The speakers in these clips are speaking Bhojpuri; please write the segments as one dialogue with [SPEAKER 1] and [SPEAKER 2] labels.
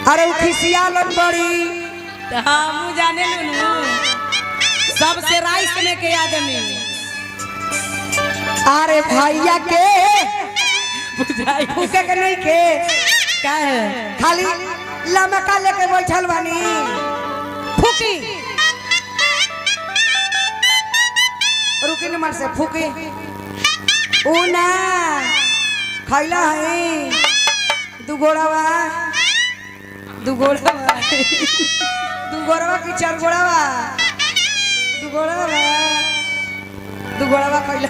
[SPEAKER 1] अरे खिसियालन बड़ी
[SPEAKER 2] हम जाने लू सबसे राइस में के आदमी।
[SPEAKER 1] अरे भैया के
[SPEAKER 2] बुझाई
[SPEAKER 1] फूके के नहीं के
[SPEAKER 2] का है
[SPEAKER 1] खाली लमका लेके बैठल बानी फूकी रुकी नंबर से फूकी ऊना खैला है दुगोड़ावा की चार गोड़ावा दुगोड़ावा खैला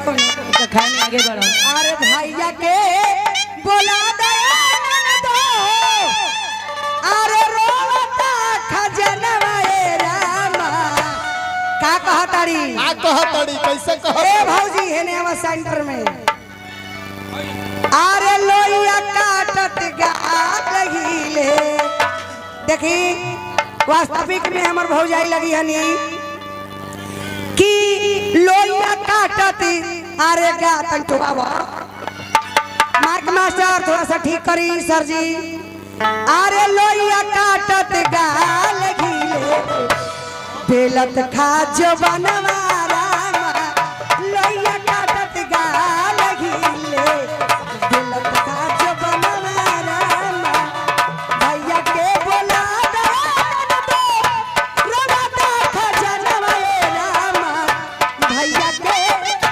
[SPEAKER 2] खाने आगे बढ़ो।
[SPEAKER 1] अरे भैया के बोला दे दो अरे रोता खजनवा ए रामा का कहताड़ी
[SPEAKER 3] कैसे कह
[SPEAKER 1] ए भौजी हेने आवा सेंटर में अरे लोइया काटत गा लहीले देखी वास्तविक में हमर भौजाई लगी हनी कि लोइया काटत अरे गा तंटुआवा मार्क मास्टर थोड़ा सा ठीक करी सर जी अरे लोइया काटत गा लहीले बेलत खा जो बनवा रामा लोइया काटत गा लहीले बेलत खा जो बनवा रामा भैया के बोला दो रोता खजनवा ए रामा भैया के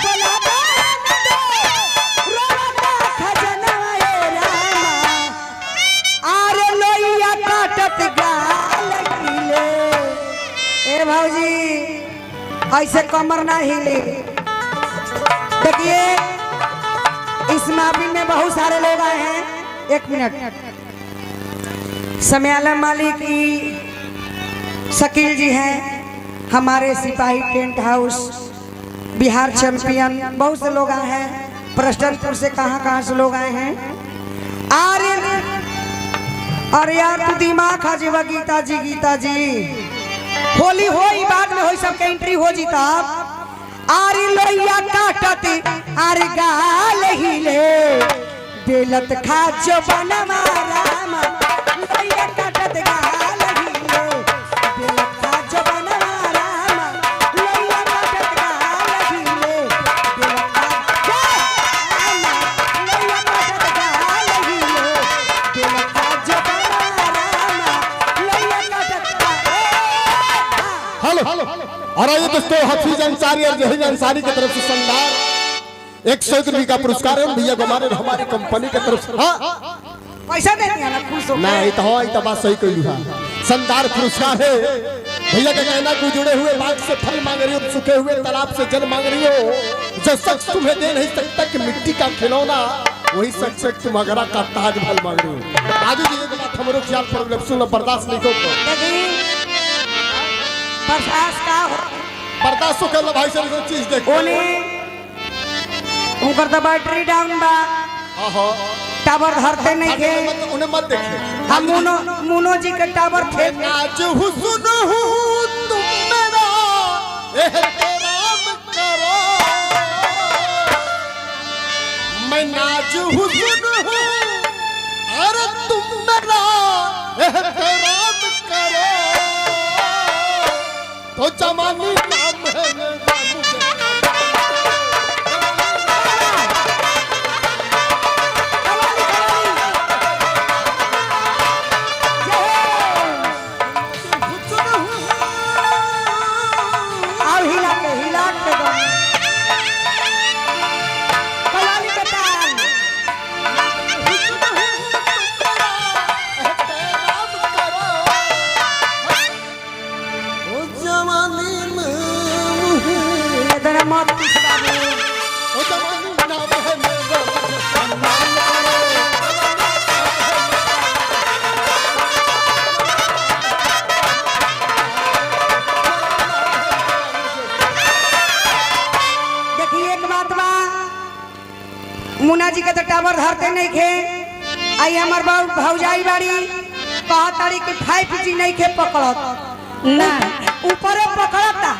[SPEAKER 1] बोला दो रोता खजनवा ए रामा अरे लोइया काटत गा लहीले ए भौजी ऐसे कमर ना हिले देखिए इस महफिल में बहुत सारे लोग आए हैं। एक मिनट समयालम मालिक की शकील जी हैं हमारे सिपाही टेंट हाउस बिहार चैंपियन बहुत से लोग आए हैं प्रस्टनपुर से कहाँ से लोग आए हैं। अरे यार तू दिमाग खा जीवा गीता जी होली हो बाद में हो सबके एंट्री हो जीता आरी लोइया काटत आरी गाल हिले बेलत खा जो बनवा रामा लोइया काटत गाल हिले बेलत खा जो बनवा रामा लोइया काटत गाल हिले बेलत खा लोइया काटत गाल हिले बेलत खा जो बनवा रामा लोइया काटत
[SPEAKER 3] हेलो और ये दोस्तों हफीज अंसारी और जहीर अंसारी की तरफ से शानदार 101 रुपये का पुरस्कार है भैया हमारी कंपनी की तरफ से। हाँ
[SPEAKER 1] पैसा दे दिया ना खुश हो
[SPEAKER 3] नहीं तो बात सही कही है शानदार पुरस्कार है भैया का कहना को जुड़े हुए बाग से फल मांग रही हो सूखे हुए तालाब से जल मांग रही हो जो शख्स तुम्हें दे नहीं सकता कि मिट्टी का खिलौना वही शख्स तुम अगरा का ताजमहल मांग रही हो। राजू जी एक बात हमारे ख्याल पर बर्दाश्त नहीं हो बर्दाश्त कर लो भाई साहब चीज देखो
[SPEAKER 1] उनकर तो बैटरी डाउन बा टावर धरते नहीं के
[SPEAKER 3] उन्हें मत देखिए
[SPEAKER 1] हम मुनो जी के टावर फेंक
[SPEAKER 3] नाच हुस्न हूँ तुम मेरा एहतराम करो मैं नाच हुस्न हूँ अरे तुम मेरा एहतराम करो तो जमानी नाम है मेरा मुझे
[SPEAKER 1] मुन्ना जी के तो टावर धरते नहीं खे आई हमार भौजाई बाड़ी कहा तारी कि 5G नहीं खे पकड़त
[SPEAKER 2] ना
[SPEAKER 1] ऊपर पकड़ता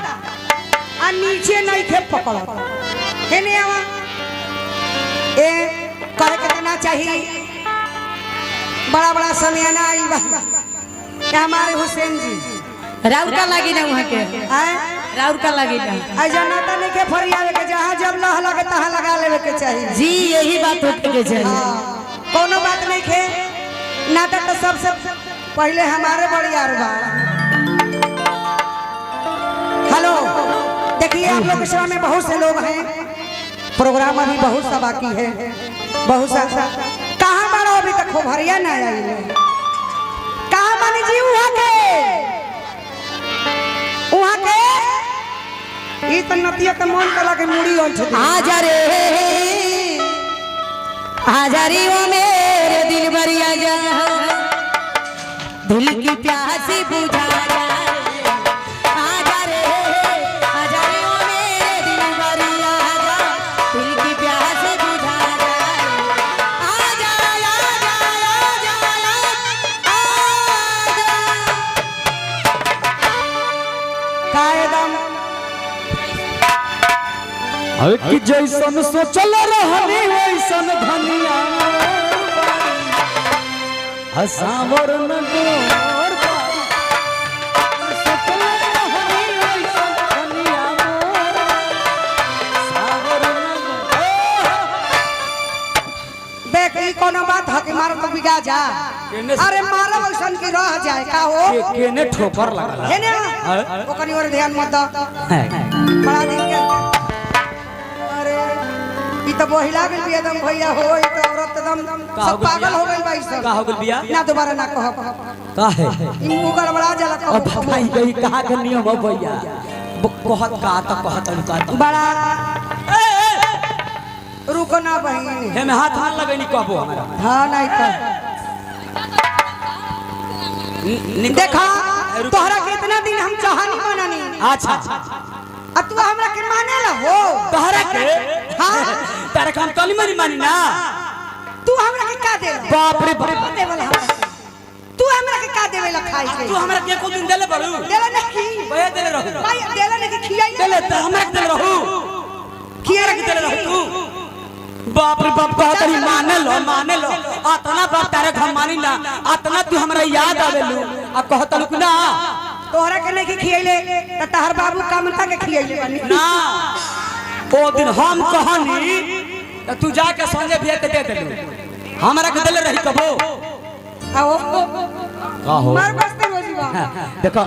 [SPEAKER 1] आ नीचे नहीं खे पकड़त है नहीं आवा ए कहे के ना चाहिए बड़ा बड़ा समियाना आई क्या हमारे हुसैन जी
[SPEAKER 2] राउर का लगी ना वहाँ के
[SPEAKER 1] आए
[SPEAKER 2] राउर का लगी ना
[SPEAKER 1] आई जनता नहीं के फरियावे के जहाँ जब लह लगे तहाँ लगा लेवे के चाहिए
[SPEAKER 2] जी यही बात होते के चाहिए
[SPEAKER 1] हाँ, कोनो बात नहीं खे नाटक तो सबसे पहले हमारे बड़ियार बा। हेलो देखिए आप लोग के सेवा में बहुत से लोग हैं, प्रोग्राम अभी बहुत सा बाकी है, बहुत सा कहाँ बड़ो अभी तक खोभरिया ना आई है, कहाँ मानी जी वहाँ के ई तो नतिया के मन कला के मुड़ी और छुटी
[SPEAKER 2] आजा रे ओ मेरे दिल भरिया जा दिल की प्यासी बुझा जा आजा रे ओ मेरे दिल भरिया जा दिल की प्यासी बुझा जा आजा
[SPEAKER 1] कायदम
[SPEAKER 3] कि जैसन सोचल रहनी वैसन धनिया हसावर न गोर सोचल रहनी वैसन धनिया सावर न
[SPEAKER 1] देख ई कोनो बात है कि मारो तो बिगा जा अरे मारो वैसन की रह जाए का हो
[SPEAKER 3] केने ठोकर लगल
[SPEAKER 1] है ना ओकनी और ध्यान मत दो बड़ा दिन के अरे ई तो बहिला गेल बिया दम भैया हो ई तो औरत दम सब पागल हो गइल भाई सब
[SPEAKER 4] का हो गेल बिया
[SPEAKER 1] ना दोबारा ना कहो
[SPEAKER 4] का है
[SPEAKER 1] ई मुंह गड़बड़ा जाला कहो
[SPEAKER 4] भाई गई कहा के नियम हो भैया कहत का त कहत का त
[SPEAKER 1] बड़ा रुको ना बहिन
[SPEAKER 4] हे में हाथ हाथ लगैनी कहबो हमरा
[SPEAKER 1] हां नहीं तो देखा तोहरा के इतना दिन हम चाहनी बनानी
[SPEAKER 4] अच्छा
[SPEAKER 1] आ तू हमरा के माने ला हो
[SPEAKER 4] तोहरा के
[SPEAKER 1] हां
[SPEAKER 4] तारे काम तनी मनी मानी ना
[SPEAKER 1] तू हमरा के का दे
[SPEAKER 4] बाप रे बाप
[SPEAKER 1] दे वाला हमरा तू हमरा के का देवे ला खाई के
[SPEAKER 4] तू हमरा के को दिन देले बड़ू
[SPEAKER 1] देला नहीं
[SPEAKER 4] बहे देले रहू
[SPEAKER 1] भाई देला नहीं खियाई
[SPEAKER 4] देले त हमरा के देले रहू
[SPEAKER 1] खिया
[SPEAKER 4] के देले रहू तू बाप रे बाप कहत ही माने लो अतना बाप तारे हम मानी ना अतना तू हमरा याद आवेलू आ कहत लुक ना
[SPEAKER 1] तोहरा के नहीं खियाइले त तहर बाबू कामता के खियाइले बनी
[SPEAKER 4] ना ओ दिन हम कहनी त तू जाके संजय भैया के दे देलू हमरा के देले रही कबो
[SPEAKER 1] आओ
[SPEAKER 4] का हो
[SPEAKER 1] मार बस्ते रोजी बा
[SPEAKER 4] देखो